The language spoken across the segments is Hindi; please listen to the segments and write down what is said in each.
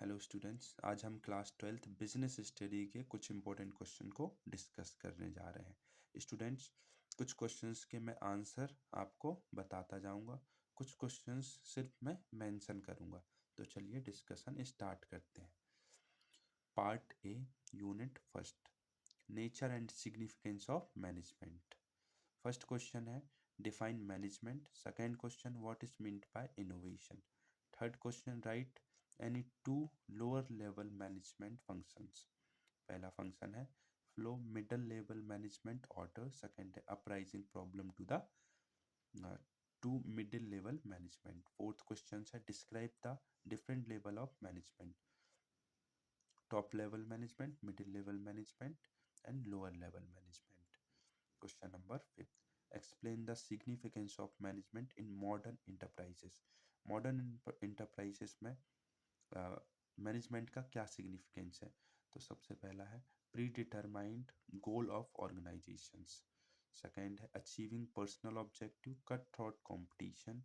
हेलो स्टूडेंट्स, आज हम क्लास 12th बिजनेस स्टडी के कुछ इंपॉर्टेंट क्वेश्चन को डिस्कस करने जा रहे हैं। स्टूडेंट्स, कुछ क्वेश्चंस के मैं आंसर आपको बताता जाऊंगा, कुछ क्वेश्चंस सिर्फ मैं मेंशन करूंगा। तो चलिए डिस्कशन स्टार्ट करते हैं। Part A, unit first, nature and significance of management. First question है define management. Second question what is meant by innovation. Third question write any two lower level management functions. पहला फंक्शन है flow middle level management order. Second है apprising problem to the to middle level management. Fourth question है describe the different level of management, top level management, middle level management and lower level management. Question number fifth, explain the significance of management in modern enterprises. Modern enterprises में मैनेजमेंट का क्या सिग्निफिकेंस है। तो सबसे पहला है predetermined goal of organisations. Second है achieving personal objective, cut throat competition,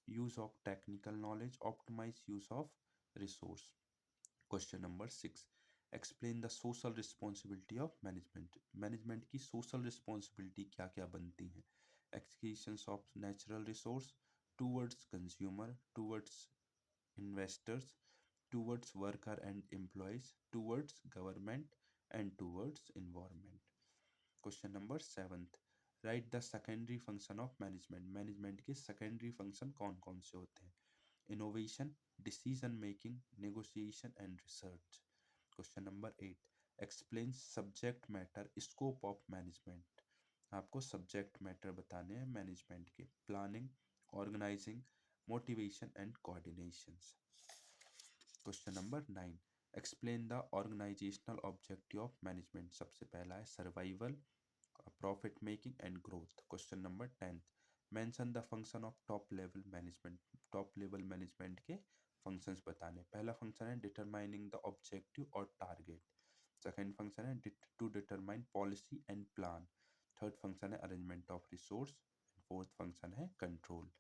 use of technical knowledge, optimise use of resource. Question number six, explain the social responsibility of management. Management की सोशल रिस्पॉन्सिबिलिटी क्या क्या बनती हैं। Excretion of natural resource, towards consumer, towards investors, towards worker and employees, towards government and towards environment. Question number seventh, write the secondary function of management. Management के secondary function कौन कौन से होते हैं। Innovation, decision making, negotiation and research. Question number 8, explain subject matter, scope of management. आपको subject matter बताने हैं मैनेजमेंट के। Planning, organising, motivation and coordinations. Question number 9, explain the organisational objective of management. सबसे पहला है survival, profit making and growth. Question number 10, mention the function of top level management. Top level management के फंक्शंस बताने। पहला फंक्शन है डिटरमाइनिंग द ऑब्जेक्टिव और टारगेट। सेकेंड फंक्शन है to determine policy and plan. Third function है arrangement of resource. Fourth function है control.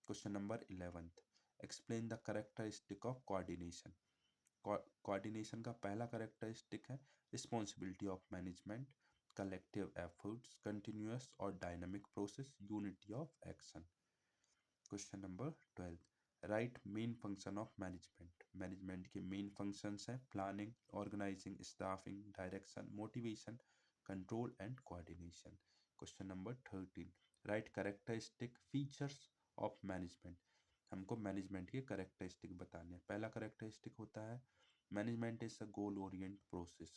Question number 11, explain the characteristic of coordination. Coordination का पहला करेक्टरिस्टिक है responsibility of management, collective efforts, continuous और dynamic process, unity of action. Question number 12, write main function of management. Management के मेन फंक्शंस हैं planning, organising, staffing, direction, motivation, control and coordination. Question number 13, write characteristic features of management. हमको मैनेजमेंट के कैरेक्टरिस्टिक बताने हैं। पहला कैरेक्टरिस्टिक होता है management is a goal oriented process,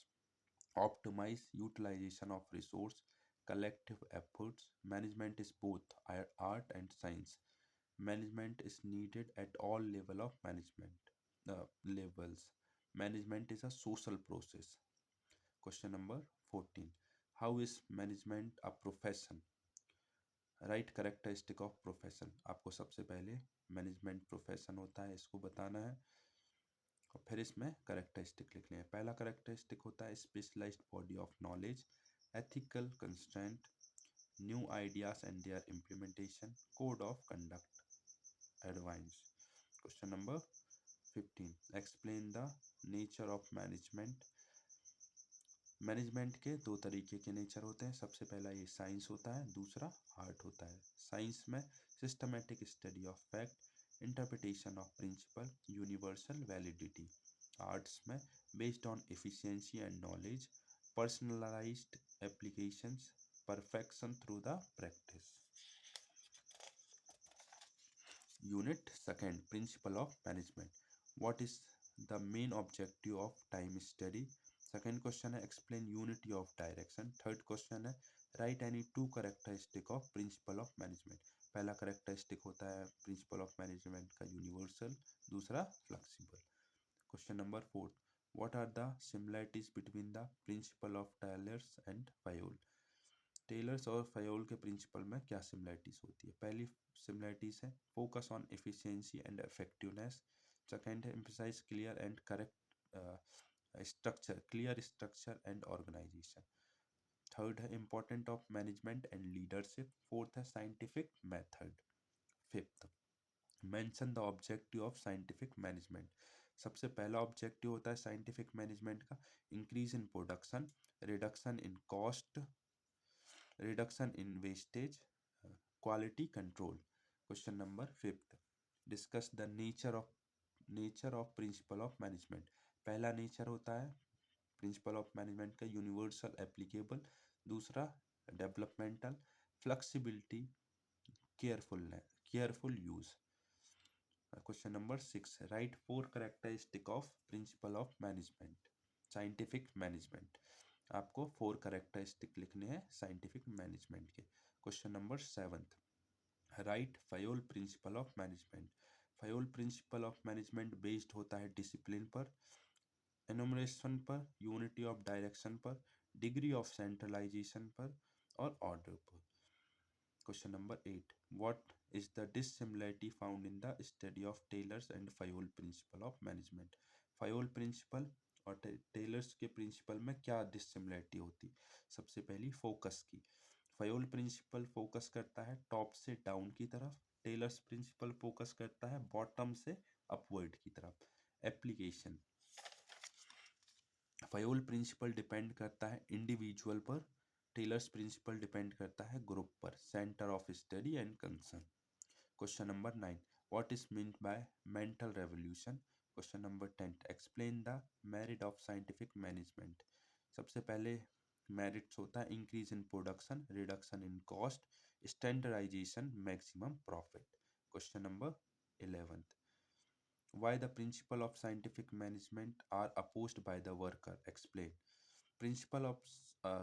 optimise utilisation of resource, collective efforts. Management is both art and science. Management is needed at all level of management levels. Management is a social process. Question number 14, how is management a profession? Right characteristic of profession. आपको सबसे पहले मैनेजमेंट प्रोफेशन होता है इसको बताना है और फिर इसमें कैरेक्टरिस्टिक लिखने हैं। पहला कैरेक्टरिस्टिक होता है specialised body of knowledge, ethical constraint, new ideas and their implementation, code of conduct, advice. Question number 15, explain the nature of management. Management के दो तरीके के नेचर होते हैं। सबसे पहला ये साइंस होता है, दूसरा आर्ट होता है। साइंस में systematic study of fact, interpretation of principle, universal validity. Arts में based on efficiency and knowledge, personalised applications, perfection through the practice. Unit second, principle of management. What is the main objective of time study. Second question है explain unity of direction. Third question है write any two characteristic of principle of management. पहला कैरेक्टरिस्टिक होता है प्रिंसिपल ऑफ मैनेजमेंट का यूनिवर्सल, दूसरा flexible. Question number 4, what are the similarities between the principle of Taylor's and Fayol. Taylor's और फायोल के प्रिंसिपल में क्या सिमिलरिटीज होती है। पहली सिमिलरिटीज है focus on efficiency and effectiveness. Second है emphasise clear and correct structure, clear structure and organisation. Third है important of management and leadership. Fourth है scientific method. Fifth, mention the objective of scientific management. सबसे पहला ऑब्जेक्टिव होता है साइंटिफिक मैनेजमेंट का increase in production, reduction in cost, reduction in wastage, quality control. Question number 5, discuss the nature of principle of management. पहला नेचर होता है प्रिंसिपल ऑफ मैनेजमेंट का यूनिवर्सल एप्लीकेबल, दूसरा developmental, flexibility, careful use. Question number 6, write 4 characteristic of principle of management scientific management. आपको 4 कैरेक्टरिस्टिक लिखने हैं साइंटिफिक मैनेजमेंट के। Question number 7, write Fayol principle of management. Fayol principle of management based होता है डिसिप्लिन पर, एनुमरेशन पर, यूनिटी ऑफ डायरेक्शन पर, डिग्री ऑफ सेंट्रलाइजेशन पर और ऑर्डर पर। Question number 8, what is the dissimilarity found in the study of Taylor's and Fayol principle of management. Fayol principle और टेलर्स के प्रिंसिपल में क्या डिसिमिलरिटी होती। सबसे पहली फोकस की। फायोल प्रिंसिपल फोकस करता है टॉप से डाउन की तरफ, टेलर्स प्रिंसिपल फोकस करता है बॉटम से अपवर्ड की तरफ। एप्लीकेशन, फायोल प्रिंसिपल डिपेंड करता है इंडिविजुअल पर, टेलर्स प्रिंसिपल डिपेंड करता है ग्रुप पर। Centre of study and concern. Question number 9, what is meant by mental revolution. Question number 10, explain the merit of scientific management. सबसे पहले मेरिट्स होता है increase in production, reduction in cost, standardisation, maximum profit. Question number 11, why the principle of scientific management are opposed by the worker, explain। Principle of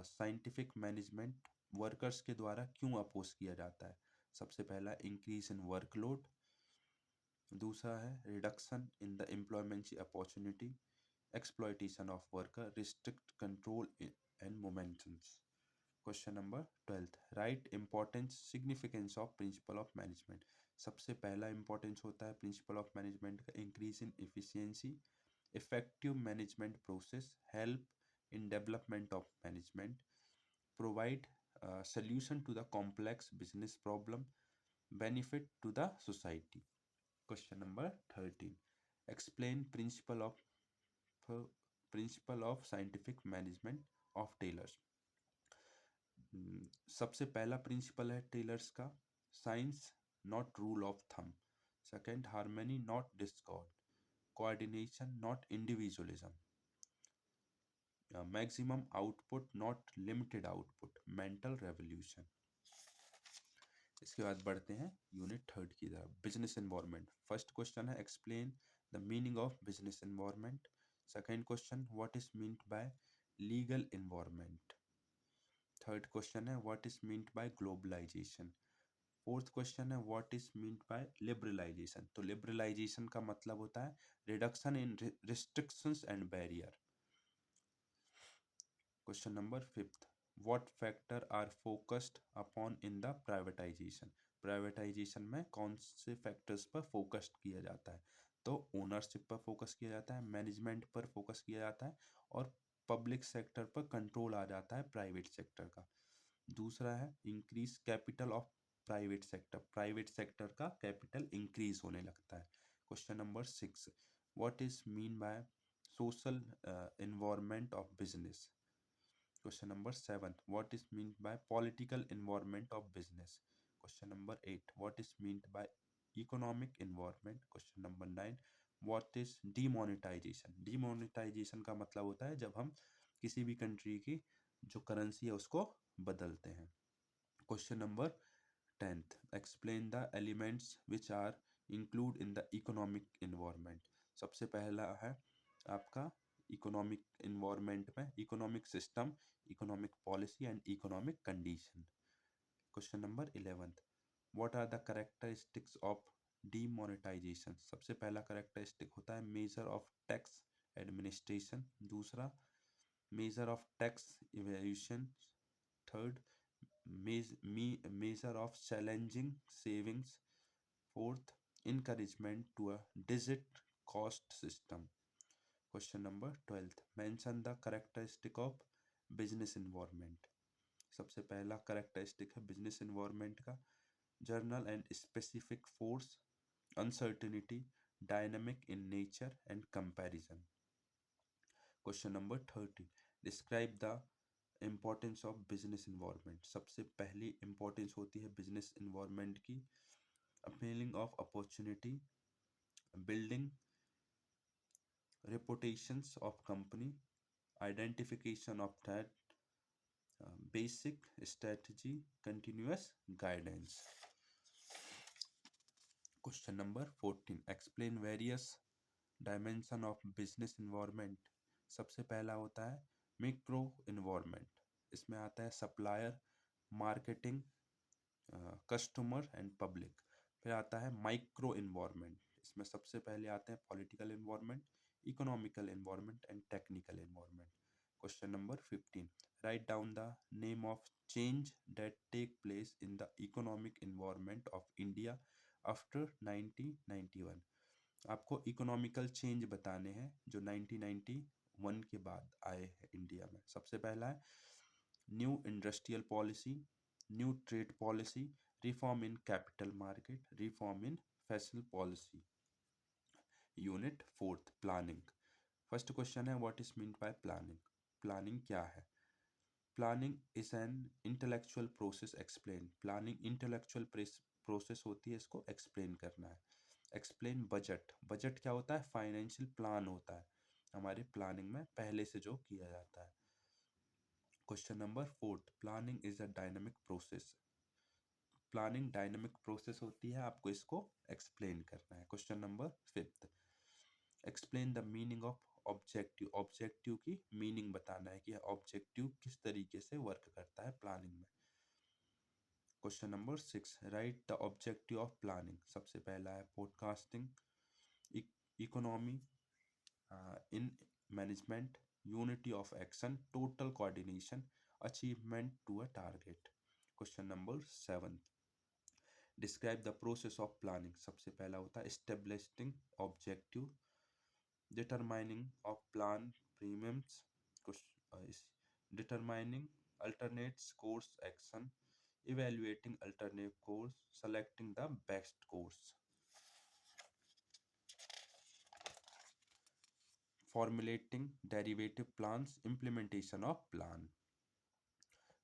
scientific management workers के द्वारा क्यों अपोज किया जाता है। सबसे पहला इंक्रीज इन वर्कलोड, दूसरा है reduction in the employment opportunity, exploitation of worker, restrict control and momentums. Question number 12, right importance significance of principle of management. सबसे पहला इंपॉर्टेंस होता है प्रिंसिपल ऑफ मैनेजमेंट का increase in efficiency, effective management process, help in development of management, provide solution to the complex business problem, benefit to the society। Question number 13, explain principle of scientific management of tailors। सबसे पहला प्रिंसिपल है टेलर्स का science not rule of thumb, second harmony not discord, coordination not individualism, maximum output not limited output, mental revolution. इसके बाद बढ़ते हैं यूनिट 3 की तरफ, बिजनेस एनवायरनमेंट। फर्स्ट क्वेश्चन है explain the meaning of business environment. Second question what is meant by legal environment. Third question है what is meant by globalisation. Fourth question है what is meant by liberalisation. तो लिबरलाइजेशन का मतलब होता है reduction in restrictions and barrier. Question number 5, what factor are focused upon in the privatisation. Privatisation में कौन से फैक्टर्स पर फोकस किया जाता है। तो ओनरशिप पर फोकस किया जाता है, मैनेजमेंट पर फोकस किया जाता है और पब्लिक सेक्टर पर कंट्रोल आ जाता है प्राइवेट सेक्टर का। दूसरा है increase capital of private sector का कैपिटल इंक्रीज होने लगता है। Question number 6, what is mean by social environment of business. Question number 7, what is meant by political environment of business। Question number 8, what is meant by economic environment। Question number 9, what is demonetization। demonetization का मतलब होता है जब हम किसी भी कंट्री की जो करेंसी है उसको बदलते हैं। Question number 10th, explain the elements which are include in the economic environment। सबसे पहला है आपका इकोनॉमिक इन्वायरमेंट में economic system, economic policy and economic condition. Question number 11th, what are the characteristics of demonetisation. सबसे पहला कैरेक्टरिस्टिक होता है मेजर ऑफ टैक्स एडमिनिस्ट्रेशन, दूसरा measure of tax evaluation, third measure of challenging savings, fourth encouragement to a digit cost system। Question number 12th, mention the characteristic of business environment। सबसे पहला characteristic है business environment का journal and specific force, uncertainty, dynamic in nature and comparison. Question number 30. Describe the importance of business environment. सबसे पहली importance होती है business environment की, appealing of opportunity, building reputations of company, identification of threat, basic strategy, continuous guidance. Question number 14. Explain various dimension of business environment. सबसे पहला होता है micro environment. इसमें आता है supplier, marketing, customer and public. फिर आता है माइक्रो environment. इसमें सबसे पहले आते हैं political environment, economical environment and technical environment. Question number 15. Write down the name of change that take place in the economic environment of India after 1991. आपको इकोनॉमिकल चेंज बताने हैं जो 1991 के बाद आए हैं इंडिया में. सबसे पहला है new industrial policy, new trade policy, reform in capital market, reform in fashion policy. Unit fourth, planning. First question है what is mean by planning. Planning क्या है? Planning is an intellectual process. Explain. Planning intellectual process होती है, इसको एक्सप्लेन करना है. Explain budget. बजट क्या होता है? फाइनेंशियल प्लान होता है हमारे प्लानिंग में पहले से जो किया जाता है. Question number fourth, planning is a dynamic process. Planning dynamic process होती है, आपको इसको एक्सप्लेन करना है. Question number fifth, explain the meaning of objective. Objective की मीनिंग बताना है कि ऑब्जेक्टिव किस तरीके से वर्क करता है प्लानिंग में. Question number six, write the objective of planning. सबसे पहला है forecasting, economy, in management, unity of action, total coordination, achievement to a target. Question number seven, describe the process of planning. सबसे पहला होता है establishing objective, determining of plan premiums, determining alternates course action, evaluating alternate course, selecting the best course, formulating derivative plans, implementation of plan.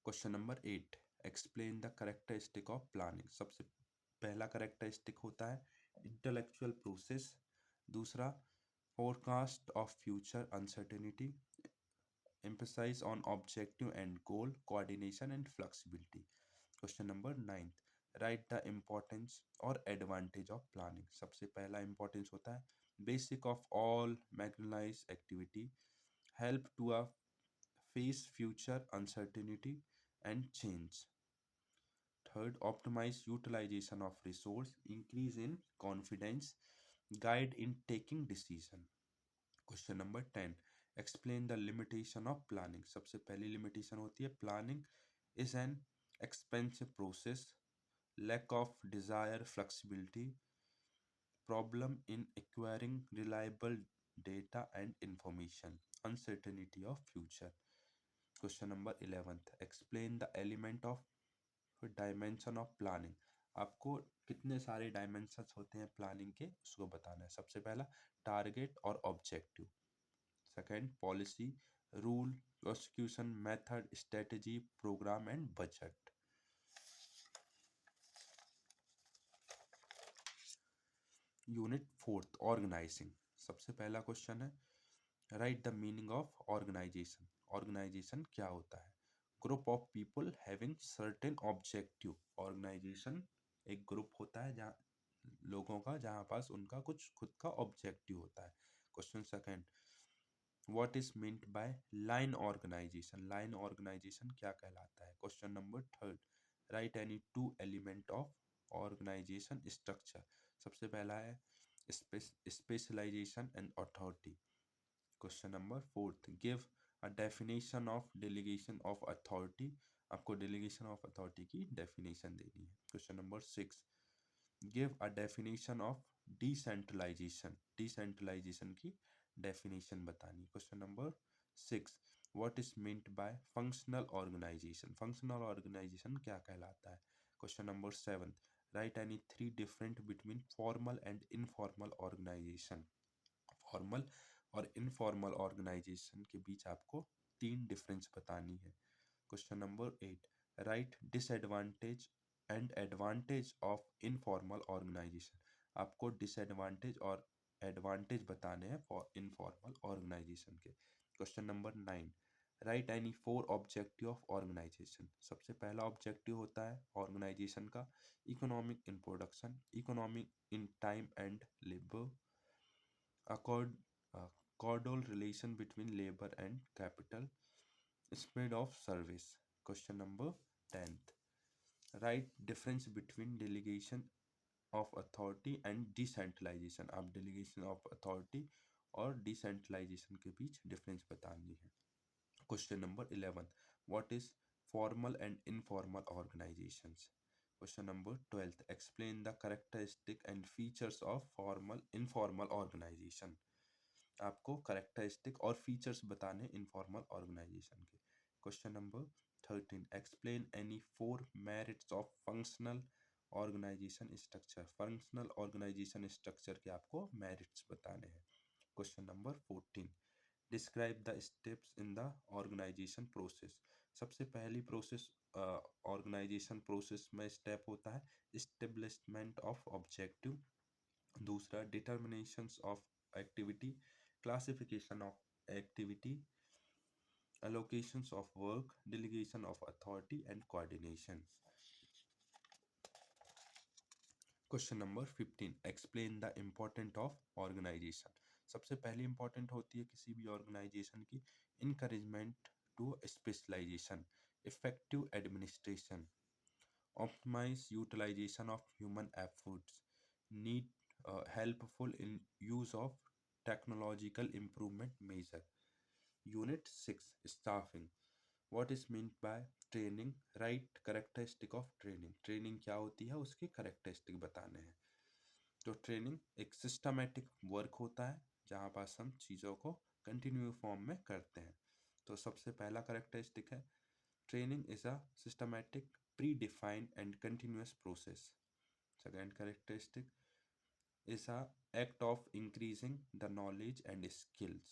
Question number 8, explain the characteristic of planning. सबसे पहला characteristic होता है intellectual process, दूसरा forecast of future uncertainty, emphasize on objective and goal, coordination and flexibility. Question number 9, write the importance और एडवांटेज ऑफ प्लानिंग. सबसे पहला इम्पोर्टेंस होता है बेसिक ऑफ ऑल मैग्नाइज activity, help to a face future uncertainty and change. Third, optimise utilisation of resource, increase in confidence, guide in taking decision. Question number 10, explain the limitation of planning. सबसे पहली लिमिटेशन होती है planning is an expensive process, lack of desired flexibility, problem in acquiring reliable data and information, uncertainty of future. Question number 11th, explain the element of dimension of planning. आपको कितने सारे डायमेंशंस होते हैं प्लानिंग के उसको बताना है. सबसे पहला टारगेट और objective, second policy, rule, prosecution method, strategy, programme and budget. Unit fourth, organising. सबसे पहला क्वेश्चन है write the meaning of organisation. Organisation क्या होता है? Group of people having certain objective. Organisation एक ग्रुप होता है जहाँ लोगों का जहाँ पास उनका कुछ खुद का ऑब्जेक्टिव होता है. Question second, what is meant by line organisation. Line organisation क्या कहलाता है? Question number third, write any two element of organisation structure. सबसे पहला है specialisation and authority. Question number fourth, give a definition of delegation of authority. आपको डेलीगेशन ऑफ अथॉरिटी की डेफिनेशन देनी है. Question number six, give a definition of decentralisation. Decentralisation की डेफिनेशन बतानी. Question number six, what is meant bye functional organisation. Functional organisation क्या कहलाता है? Question number seven, write any 3 different between formal and informal organisation. Formal और इनफॉर्मल ऑर्गेनाइजेशन के बीच आपको 3 डिफरेंस बतानी है। Question number 8, write disadvantage and advantage of informal organisation. आपको डिसएडवांटेज और एडवांटेज बताने हैं फॉर इनफॉर्मल ऑर्गेनाइजेशन के। Question number 9, write any 4 objective of organisation. सबसे पहला ऑब्जेक्टिव होता है ऑर्गेनाइजेशन का economic in production, economic in time and labour, accord causal relation between labor and capital, speed of service. Question number 10th, write difference between delegation of authority and decentralization। आप delegation of authority और decentralization के बीच difference बतानी है। Question number 11, what is formal and informal organizations? Question number 12th, explain the characteristic and features of formal informal organization। आपको करेक्टरिस्टिक और फीचर्स बताने इनफॉर्मल ऑर्गेनाइजेशन के। Question number 13, explain any 4 merits of functional organisation structure. Functional organisation structure के आपको मेरिट्स बताने हैं। Question number 14, describe the steps in the organisation process. सबसे पहली प्रोसेस ऑर्गेनाइजेशन प्रोसेस में स्टेप होता है इस्टेब्लिशमेंट ऑफ ऑब्जेक्टिव, दूसरा determinations of activity, classification of activity, allocations of work, delegation of authority and coordination. Question number 15, explain the importance of organization। सबसे पहली important होती है किसी भी organization की encouragement to specialization, effective administration, optimize utilization of human efforts, need helpful in use of technological improvement measure। Unit 6, staffing, what is meant by training, right characteristic of training। Training क्या होती है उसके करेक्टरिस्टिक बताने हैं। तो ट्रेनिंग एक सिस्टमेटिक वर्क होता है जहाँ पास हम चीज़ों को कंटिन्यू फॉर्म में करते हैं। तो सबसे पहला करेक्टरिस्टिक है training is a systematic pre defined and continuous process. Second characteristic is a act of increasing the knowledge and skills।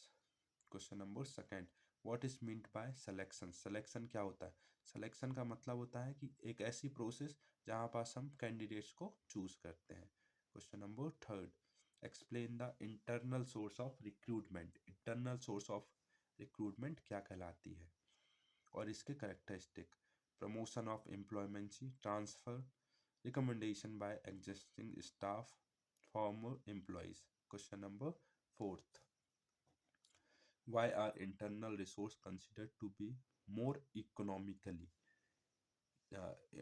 Question number second, what is meant bye selection. Selection क्या होता है? सिलेक्शन का मतलब होता है कि एक ऐसी प्रोसेस जहाँ पास हम कैंडिडेट्स को चूज करते हैं। Question number third, explain the internal source of recruitment. Internal source of recruitment क्या कहलाती है और इसके characteristic, promotion of employees, transfer, recommendation by existing staff, former employees। Question number fourth, why are internal resource considered to be more economically?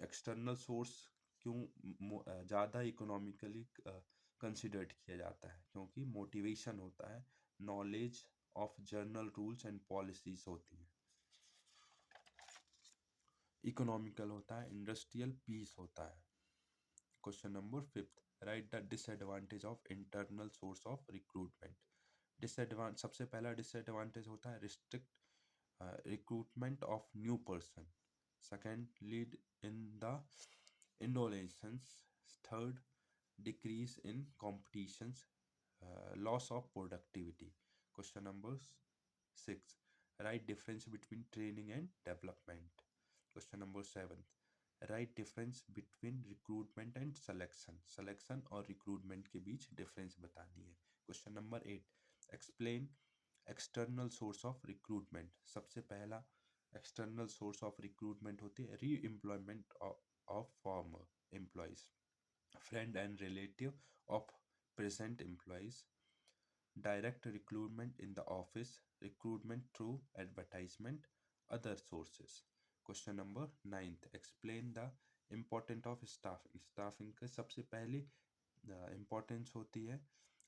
External source क्यों ज़्यादा इकोनॉमिकली कंसिडर्ड किया जाता है? क्योंकि मोटिवेशन होता है, knowledge of general rules and policies होती हैं। इकोनॉमिकल होता है, इंडस्ट्रियल पीस होता है। Question number fifth, write the disadvantage of internal source of recruitment. Disadvantage, सबसे पहला डिसएडवांटेज होता है restrict recruitment of new person, second lead in the indolence, third decrease in competitions, loss of productivity. Question number 6, write difference between training and development. Question number 7, write difference between recruitment and selection. Selection और रिक्रूटमेंट के बीच डिफरेंस बतानी है। Question number 8, explain external source of recruitment. सबसे पहला एक्सटर्नल सोर्स ऑफ रिक्रूटमेंट होती है री employment of former employees, friend and relative of present employees, direct recruitment in the office, recruitment through advertisement, other sources। Question number 9th, explain the importance of staffing। staffing के सबसे पहली importance होती है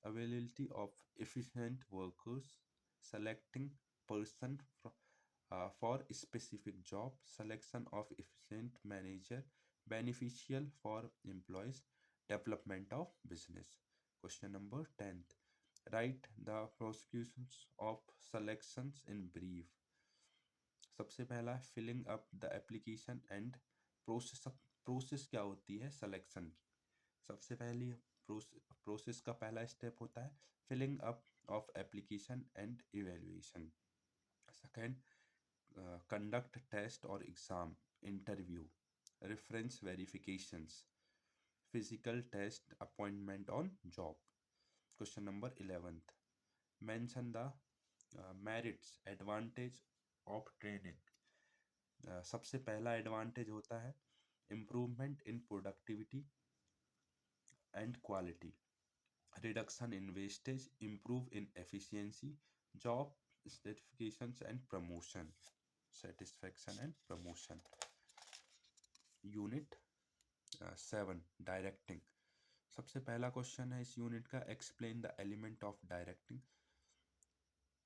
availability of efficient workers, selecting person for specific job, selection of efficient manager, beneficial for employees, development of business। Question number 10th, write the prosecutions of selections in brief। सबसे पहला filling up the application and process. Process क्या होती है सिलेक्शन की? सबसे पहली प्रोसेस का पहला स्टेप होता है filling up of application and evaluation. Second, conduct test or exam, interview, reference verifications, physical test, appointment on job. Question number 11th, mention the merits, advantage of training. सबसे पहला एडवांटेज होता है improvement in productivity and quality, reduction in wastage, improve in efficiency, job satisfactions and promotion, satisfaction and promotion. Unit 7, directing. सबसे पहला क्वेश्चन है इस यूनिट का, explain the element of directing.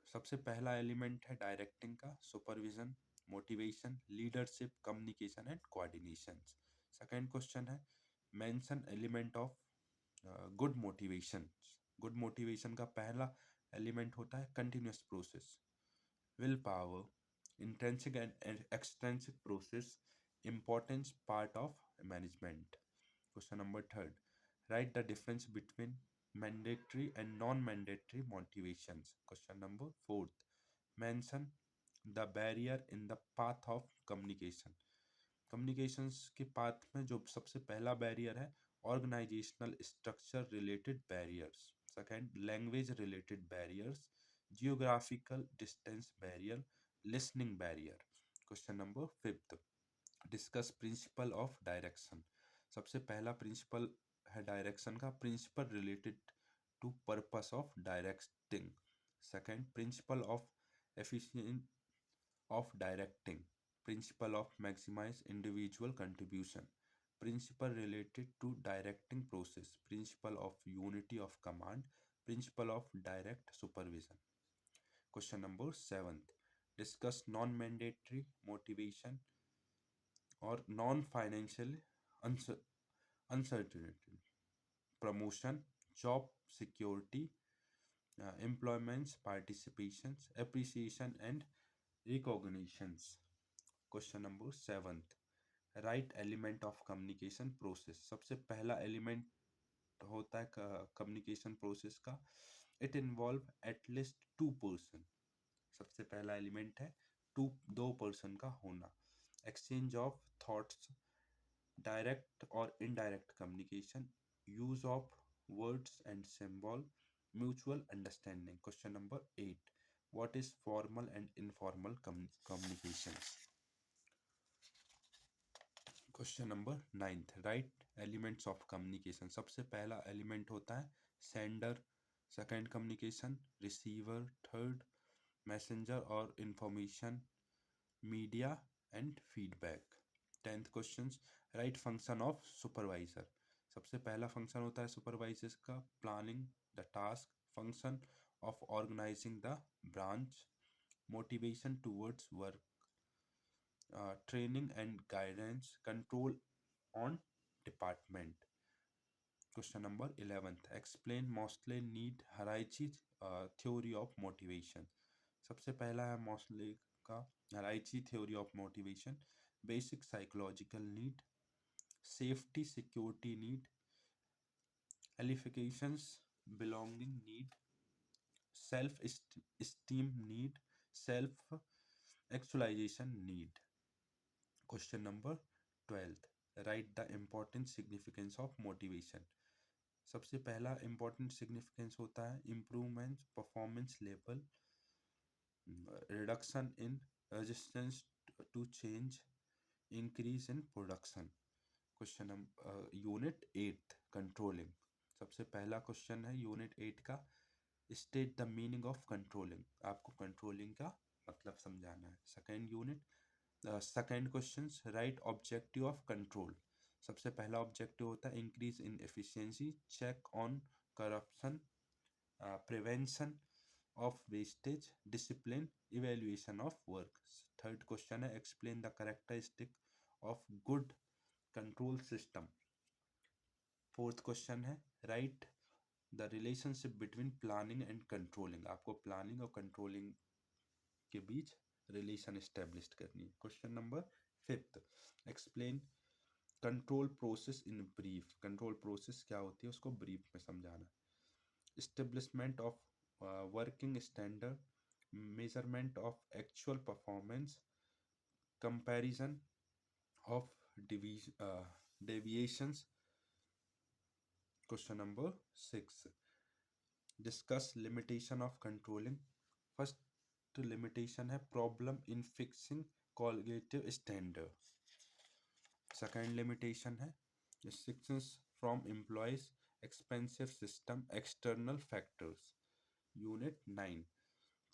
सबसे पहला एलिमेंट है डायरेक्टिंग का supervision, motivation, leadership, communication and coordination. Second question है mention element of good motivation. Good motivation का पहला एलिमेंट होता है continuous process, will power, intrinsic and extrinsic process, importance part of management. Question number 3, write the difference between mandatory and non-mandatory motivations. Question number 4, mention the barrier in the path of communication. Communications के पाथ में जो सबसे पहला बैरियर है organisational structure related barriers. Second, language related barriers, geographical distance barrier, listening barrier. Question number 5, discuss principle of direction. सबसे पहला प्रिंसिपल है डायरेक्शन का, principle related to purpose of directing. Second, principle of efficient of directing, principle of maximise individual contribution, principle related to directing process, principle of unity of command, principle of direct supervision. Question number 7, discuss non mandatory motivation और non financial uncertainty, promotion, job security, employments, participation, appreciation and recognitions. Question number 7, write element of communication process. सबसे पहला एलिमेंट होता है कम्युनिकेशन प्रोसेस का, इट इन्वॉल्व एटलीस्ट 2 पर्सन। सबसे पहला एलिमेंट है दो पर्सन का होना। एक्सचेंज ऑफ थॉट्स, डायरेक्ट और indirect communication, use of words and symbol, mutual understanding. Question number 8, what is formal and informal communication. Question number 9, write elements of communication. सबसे पहला एलिमेंट होता है sender, second communication, receiver, third messenger और information, media and feedback. 10th question, write function of supervisor. सबसे पहला फंक्शन होता है सुपरवाइजर का planning the task, function of organising the branch, motivation towards work, training and guidance, control on department. Question number 11th, explain Mosley need hierarchy theory of motivation. सबसे पहला है मॉस्ले का hierarchy theory of motivation, basic psychological need, safety security need, qualifications belonging need, self esteem need, self actualization need. Question number 12, write the important significance of motivation. सबसे पहला important significance होता है improvement performance level, reduction in resistance to change, increase in production. Question number unit 8, controlling. सबसे पहला क्वेश्चन है यूनिट 8 का, state the meaning of controlling. आपको controlling का मतलब समझाना है। Second unit second question, write objective of control. सबसे पहला ऑब्जेक्टिव होता है increase in efficiency, check on corruption, prevention of wastage, discipline, evaluation of work. Third question है explain the characteristic of good control system. Fourth question है write the relationship between planning and controlling. आपको प्लानिंग और कंट्रोलिंग के बीच रिलेशन एस्टेब्लिश करनी है। Question number 5, explain control process in brief, control process क्या होती है उसको ब्रीफ में समझाना। Establishment of working standard, measurement of actual performance, comparison of deviations. Question number 6. Discuss limitation of controlling. First limitation है problem in fixing qualitative standard. Second limitation है restrictions from employees, expensive system, external factors. Unit 9.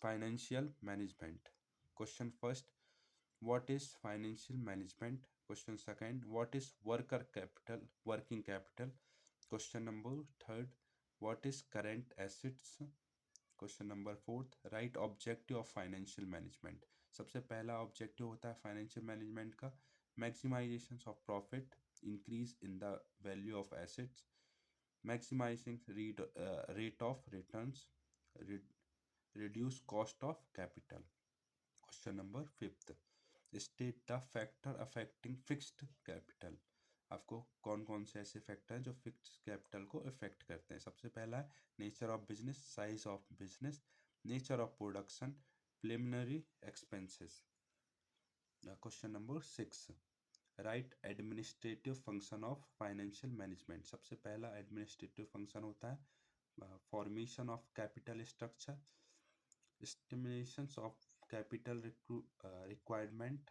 Financial management. Question first, what is financial management? Question second, what is working capital? Question number third, what is current assets? Question number fourth, write objective of financial management. सबसे पहला ऑब्जेक्टिव होता है फाइनेंशियल मैनेजमेंट का maximisation of profit, increase in the value of assets, maximising rate of returns, reduce cost of capital. Question number fifth, state the factor affecting fixed capital. आपको कौन कौन से ऐसे फैक्टर हैं जो फिक्स्ड कैपिटल को इफेक्ट करते हैं। सबसे पहला है nature of business, size of business, nature of production, preliminary expenses. Question number 6, right administrative function of financial management. सबसे पहला एडमिनिस्ट्रेटिव फंक्शन होता है formation of capital structure, stimulations of capital requirement,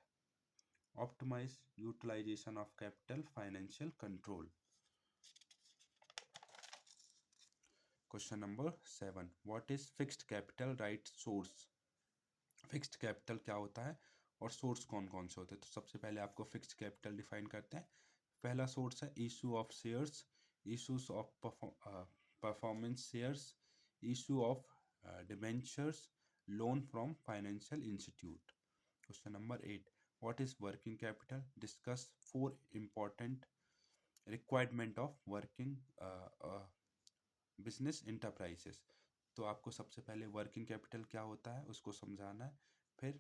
optimize utilization of capital, financial control. Question number 7, what is fixed capital right source? Fixed capital क्या होता है और सोर्स कौन कौन से होते हैं। तो सबसे पहले आपको फिक्स्ड कैपिटल डिफाइन करते हैं। पहला सोर्स है issue of shares, issues of performance shares, issue of debentures, loan from financial institute. Question number 8, what is working capital? Discuss 4 important requirement of working business enterprises. तो आपको सबसे पहले वर्किंग कैपिटल क्या होता है उसको समझाना है, फिर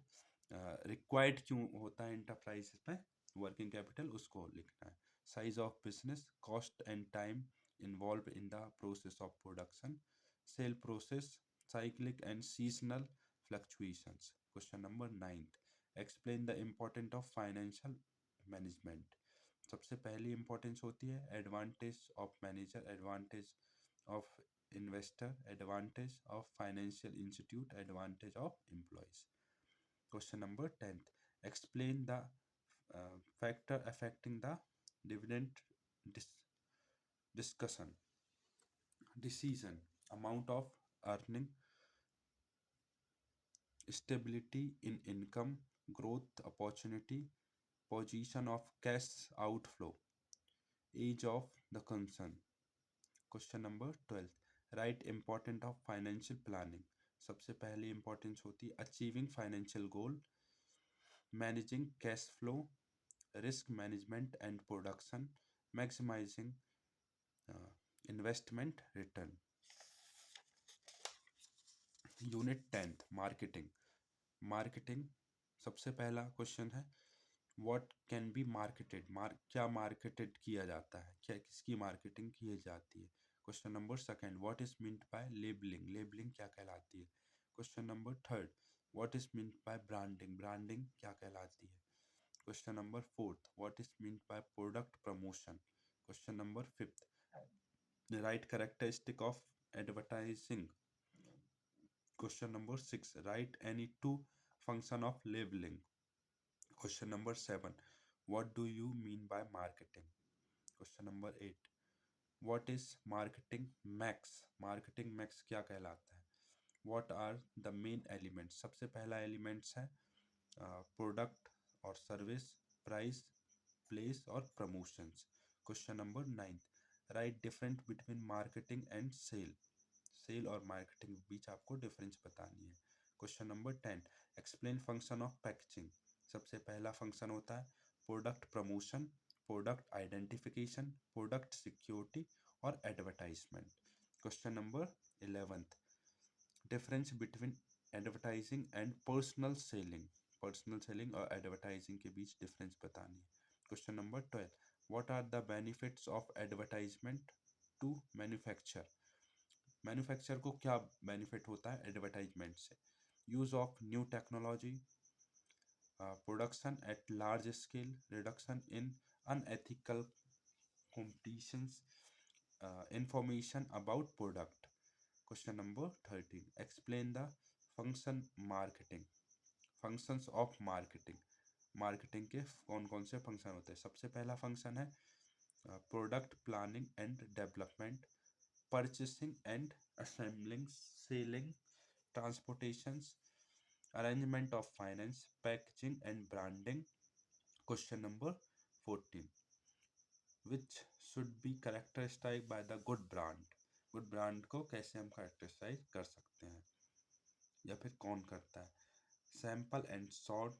रिक्वायर्ड क्यों होता है इंटरप्राइजेस में वर्किंग कैपिटल उसको लिखना है। Size of business, cost and time involve in the process of production, sale process, cyclic and seasonal fluctuations. Question number 9, explain the important of financial management. सबसे पहली इंपॉर्टेंस होती है advantage of manager, advantage of investor, advantage of financial institute, advantage of employees. Question number 10, explain the factor affecting the dividend discussion, decision, amount of earning, stability in income, growth opportunity, position of cash outflow, age of the concern. Question number 12, write important of financial planning. सबसे पहली इंपॉर्टेंस होती है achieving financial goal, managing cash flow, risk management and production, maximising investment return. Unit 10, marketing. Marketing सबसे पहला क्वेश्चन है व्हाट कैन बी मार्केटेड, क्या मार्केटेड किया जाता है, क्या किसकी मार्केटिंग की जाती है। Question number second, what is meant by labelling, labelling क्या कहलाती है। Question number third, what is meant by branding, branding क्या कहलाती है। Question number fourth, what is meant by product promotion. Question number fifth, right characteristic of advertising. Question number 6, write any two function of labeling. Question number 7, what do you mean by marketing? Question number 8, what is marketing max, marketing max क्या कहलाता है। What are the main elements? सबसे पहला एलिमेंट्स है प्रोडक्ट और सर्विस, प्राइस, प्लेस और promotions. Question number 9, write difference between marketing and sale, sale और मार्केटिंग के बीच आपको डिफरेंस बतानी है। Question number 10, explain function of packaging. सबसे पहला फंक्शन होता है product promotion, product identification, product security और advertisement. Question number 11, difference between advertising and personal selling, personal selling और एडवर्टाइजिंग के बीच डिफरेंस बतानी है। Question number 12, what are the benefits of advertisement to manufacture, manufacture को क्या बेनिफिट होता है एडवर्टाइजमेंट से। Use of new technology, production at large scale, reduction in unethical competitions, information about product. Question number 13. Explain the function marketing. Functions of marketing. Marketing के कौन कौन से फंक्शन होते हैं। सबसे पहला फंक्शन है product planning and development, purchasing and assembling, selling, transportation, arrangement of finance, packaging and branding. Question number 14. Which should be characterised by the good brand, good brand को कैसे हम कैरेक्टराइज कर सकते हैं या फिर कौन करता है। Simple and short,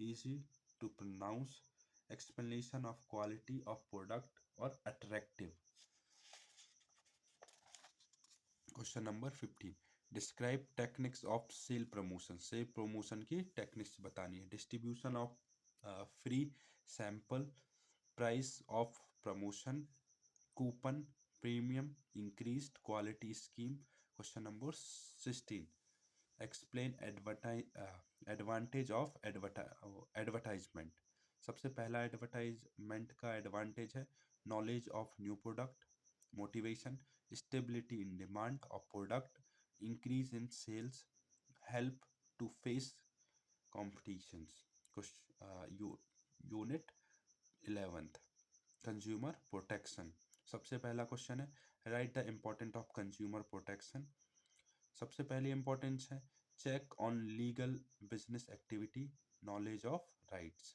easy to pronounce, explanation of quality of product और attractive. Question number 15. Describe techniques of sale promotion, sale promotion की टेक्निक्स बतानी है। Distribution of free sample, price off promotion, coupon, premium, increased quality scheme. Question number 16. Explain advantage of advertisement. सबसे पहला एडवर्टाइजमेंट का एडवांटेज है knowledge of new product, motivation, stability in demand of product, increase in sales, help to face competitions. Unit 11th, consumer protection. सबसे पहला क्वेश्चन है write the important of consumer protection. सबसे पहली इंपॉर्टेंस है check on legal business activity, knowledge of rights.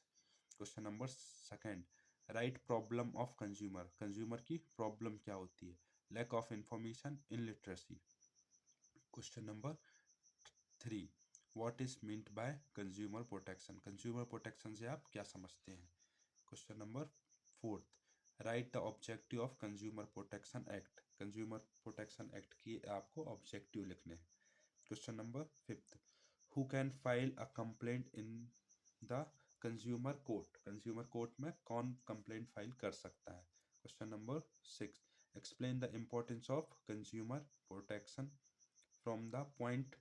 Question number second, write problem of consumer, consumer की प्रॉब्लम क्या होती है, lack of information, illiteracy. Question number 3, what is meant by consumer protection, consumer protection से आप क्या समझते हैं। Question number 4, write the objective of consumer protection act, consumer protection act की आपको ऑब्जेक्टिव लिखने हैं। Question number 5, who can file a complaint in the consumer court, consumer court में कौन कंप्लेंट फाइल कर सकता है। Question number 6, explain the importance of consumer protection from the point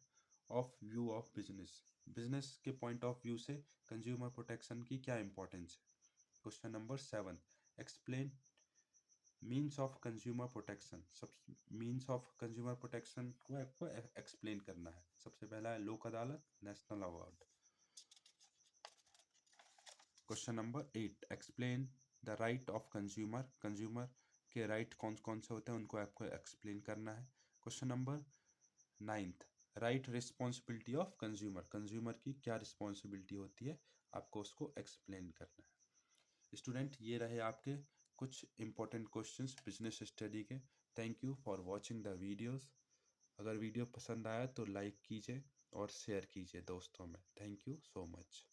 of view of business, business के पॉइंट ऑफ व्यू से कंज्यूमर प्रोटेक्शन की क्या इंपॉर्टेंस है। Question number 7, explain means of consumer protection, सब मीन्स ऑफ कंज्यूमर प्रोटेक्शन को आपको एक्सप्लेन करना है। सबसे पहला है लोक अदालत, national award. Question number 8, explain the right of consumer, consumer के राइट कौन कौन से होते हैं उनको आपको एक्सप्लेन करना है। Question number 9th, right responsibility of consumer, consumer की क्या रिस्पॉन्सिबिलिटी होती है आपको उसको एक्सप्लेन करना है। स्टूडेंट ये रहे आपके कुछ इंपॉर्टेंट क्वेश्चंस बिजनेस स्टडी के। Thank you for watching the videos. अगर वीडियो पसंद आया तो लाइक कीजिए और शेयर कीजिए दोस्तों में। Thank you so much.